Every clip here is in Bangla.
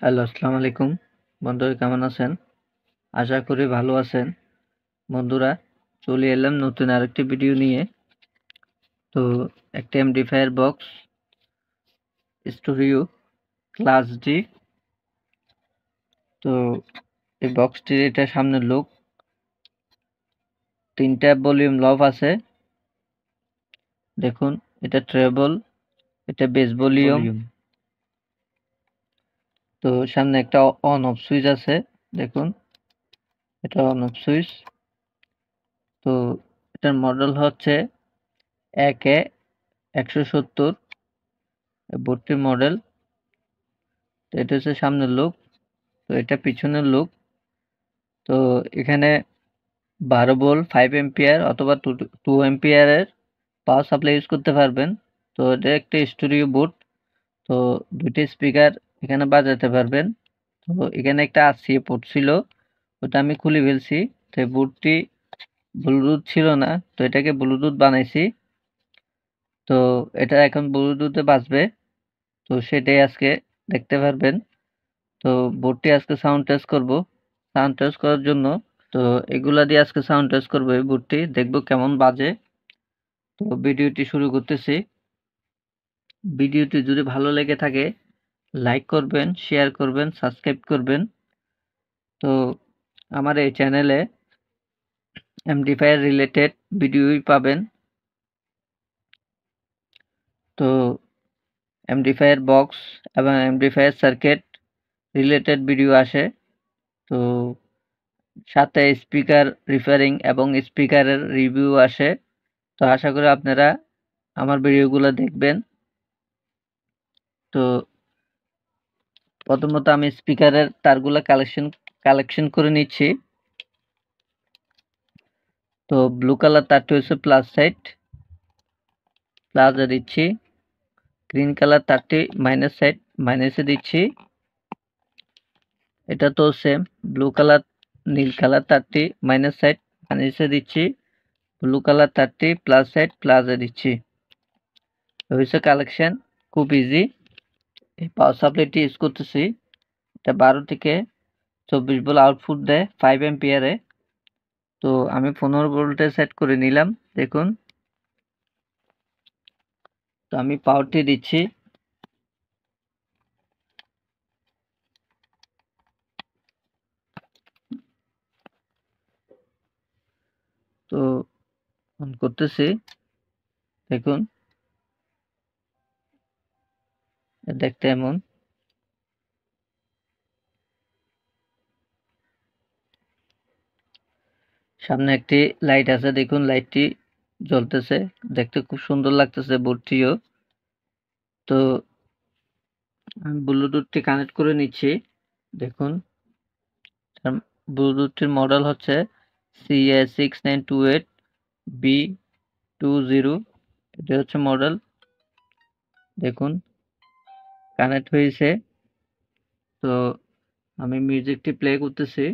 হ্যালো, আসসালামু আলাইকুম। বন্ধুরা কেমন আছেন? আশা করি ভালো আছেন। বন্ধুরা চলে এলাম নতুন আরেকটি ভিডিও নিয়ে। তো একটা এমডিফায়ার বক্স স্টুডিও ক্লাস ডি। তো এই বক্সটির এটা সামনের লুক, 3টা ভলিউম লব আছে। দেখুন, এটা ট্রেবল, এটা বেস ভলিউম। তো সামনে একটা অন অফ সুইচ আছে। দেখুন, এটা অন অফ সুইচ। তো এটার মডেল হচ্ছে একে 170 বোর্ডটির মডেল। তো এটা হচ্ছে সামনের লুক। তো এটা পিছনের লুক। তো এখানে 12 ভোল্ট 5 এম্পিয়ার অথবা 2 এম্পিয়ারের পাওয়ার সাপ্লাই ইউজ করতে পারবেন। তো এটা একটা স্টুডিও বুট। তো দুইটা স্পিকার এখানে বাজাতে পারবেন। তো এখানে একটা আরসিএ পোর্ট ছিল, ওটা আমি খুলে ফেলছি। তো এই বুটটি ব্লুটুথ ছিল না, তো এটাকে ব্লুটুথ বানাইছি। তো এটা এখন ব্লুটুথে বাজবে। তো সেটাই আজকে দেখতে পারবেন। তো বোর্ডটি আজকে সাউন্ড টেস্ট করব। সাউন্ড টেস্ট করার জন্য তো এগুলা দিয়ে আজকে সাউন্ড টেস্ট করবো, এই বোর্ডটি দেখবো কেমন বাজে। তো ভিডিওটি শুরু করতেছি। ভিডিওটি যদি ভালো লেগে থাকে লাইক করবেন, শেয়ার করবেন, সাবস্ক্রাইব করবেন। তো আমার এই চ্যানেলে এমডিফায়ার রিলেটেড ভিডিওই পাবেন। তো এমডিফায়ার বক্স এবং এমডিফায়ার সার্কিট রিলেটেড ভিডিও আসে। তো সাথে স্পিকার রিপেয়ারিং এবং স্পিকারের রিভিউ আসে। তো আশা করি আপনারা আমার ভিডিওগুলো দেখবেন। তো প্রথমত আমি স্পিকারের তারগুলো কালেকশন করে নিচ্ছি। তো ব্লু কালার তারটি হচ্ছে প্লাস সাইড, প্লাসে দিচ্ছি। গ্রিন কালার তারটি মাইনাস সাইড, মাইনাসে দিচ্ছি। এটা তো সেম, ব্লু কালার নীল কালার তারটি মাইনাস সাইড, মাইনাসে দিচ্ছি। ব্লু কালার তারটি প্লাস সাইড, প্লাসে দিচ্ছি। হয়েছে কালেকশন, খুব ইজি। এই পাওয়ার সাপ্লাইটি ইউজ করতেছি, এটা 12 থেকে 24 ভোল্ট আউটপুট দেয় 5 এম্পিয়ারে। তো আমি 15 ভোল্টে সেট করে নিলাম। দেখুন, তো আমি পাওয়ারটি দিচ্ছি। তো অন করতেছি। দেখুন, দেখতে এমন। সামনে একটি লাইট আছে, দেখুন লাইটটি জ্বলতেছে, দেখতে খুব সুন্দর লাগতেছে বোর্ডটিও। তো আমি ব্লুটুথটি কানেক্ট করে নিচ্ছি। দেখুন, ব্লুটুথটির মডেল হচ্ছে CA6928B20, এটা হচ্ছে মডেল। দেখুন, কানেক্ট হয়েছে। তো আমি মিউজিকটি প্লে করতেছি।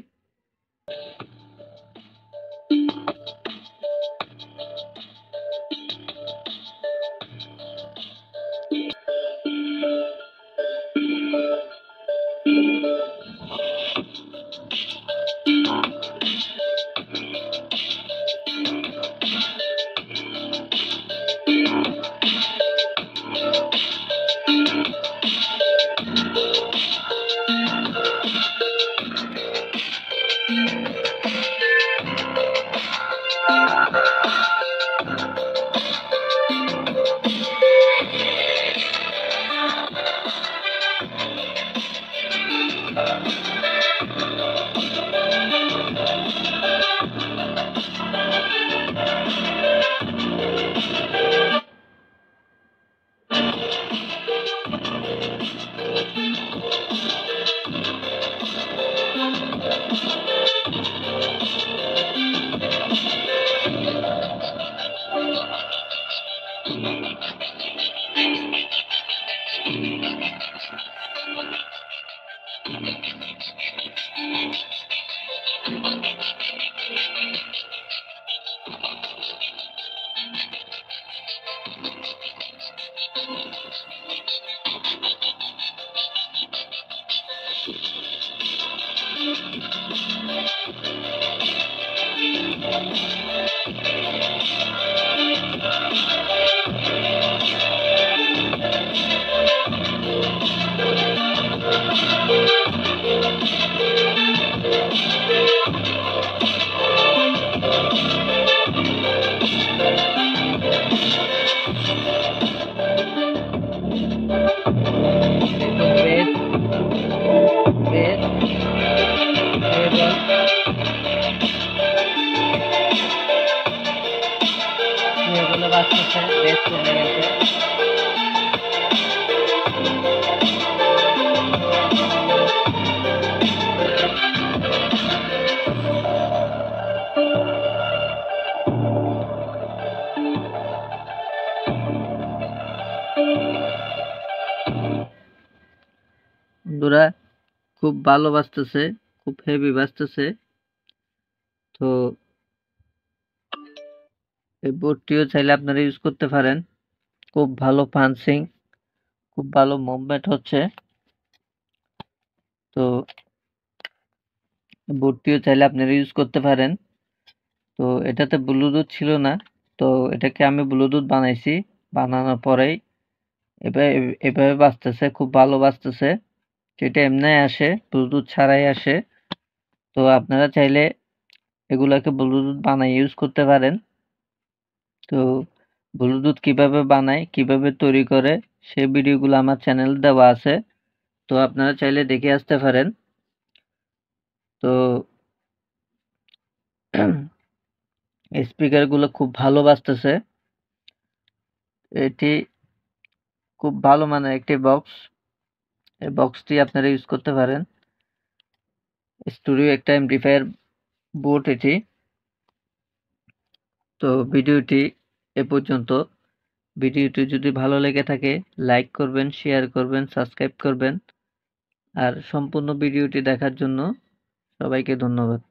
বন্ধুরা, খুব ভালো বাজতেছে, খুব হেভি বাজতেছে। তো এই বোর্ডটিও চাইলে আপনারা ইউজ করতে পারেন। খুব ভালো পাঞ্চিং, খুব ভালো মুভমেন্ট হচ্ছে। তো বোর্ডটিও চাইলে আপনারা ইউজ করতে পারেন। তো এটাতে ব্লুটুথ ছিল না, তো এটাকে আমি ব্লুটুথ বানাইছি। বানানোর পরেই এভাবে এভাবে বাজতেছে, খুব ভালো বাজতেছে। যেটা এমনি আসে, ব্লুটুথ ছাড়াই আসে। তো আপনারা চাইলে এগুলাকে ব্লুটুথ বানাই ইউজ করতে পারেন। তো ব্লুটুথ কিভাবে বানায়, কিভাবে তৈরি করে, সেই ভিডিওগুলো আমার চ্যানেল দেওয়া আছে। তো আপনারা চাইলে দেখে আসতে পারেন। তো স্পিকার গুলো খুব ভালো বাজতেছে। এটি খুব ভালো মানের একটি বক্স। এই বক্সটি আপনারা ইউজ করতে পারেন। স্টুডিও একটা এমপ্লিফায়ার বোর্ড এটি। তো ভিডিওটি এ পর্যন্ত। ভিডিওটি যদি ভালো লেগে থাকে লাইক করবেন, শেয়ার করবেন, সাবস্ক্রাইব করবেন। আর সম্পূর্ণ ভিডিওটি দেখার জন্য সবাইকে ধন্যবাদ।